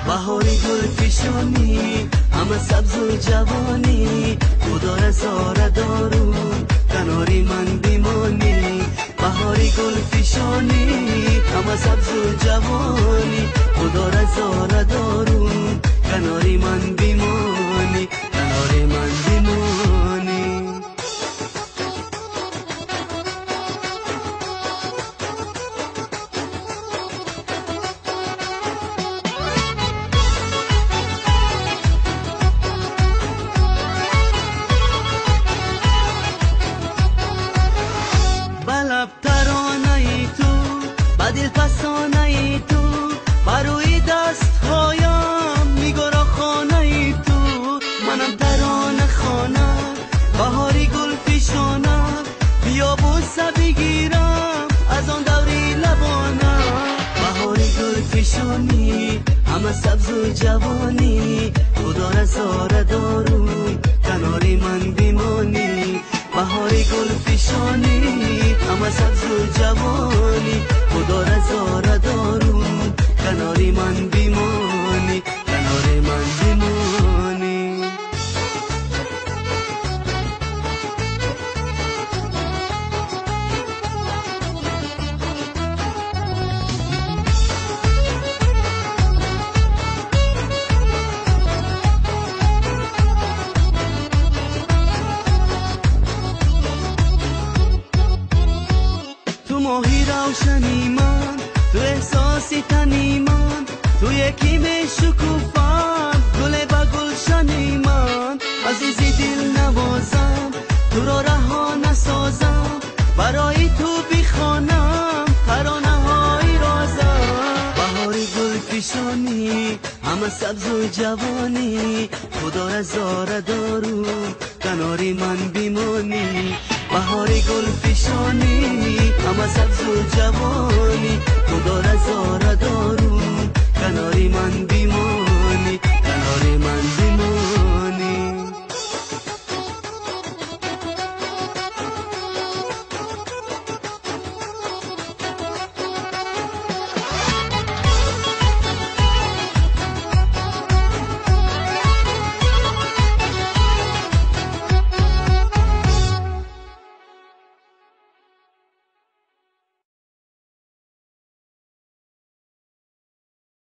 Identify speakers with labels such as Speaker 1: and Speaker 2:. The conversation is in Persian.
Speaker 1: بهاری گل فشانی همه سبز و جوانی خدا را زاره دارون کناری من بیمانی بهاری گل فشانی همه سبز و جوانی خدا را زاره دارون کناری من بیمانی کناری من بیمانی بلب ترانه ای تو بدل فسانه ای تو بروی دست هایم میگرا خانه ای تو منم ترانه خانه بهاری گل فشانه بیا بوسه بگیرم از آن دوری لبانه بهاری گل فشانی همه سبز و جوانی خدا را زاره دارون کناری من بیمانی بهاری گل فشانی همه سبز و جوانی خدا را زاره دارون کناری من بیمانی کناری من بیمانی تو ماهی روشنی من تو احساسی تنی من تو یکی به شکوفم گل با گلشنی من عزیزی دل نوازم تو را رها نسازم برای تو بخوانم ترانه های رازم بهاری گل فشانی همه سبز و جوانی خدا را زاره دارون کناری من بیمانی بهاری گل فشانی همه سبز و جوانی خدا را زاره دارون کناری من بیمانی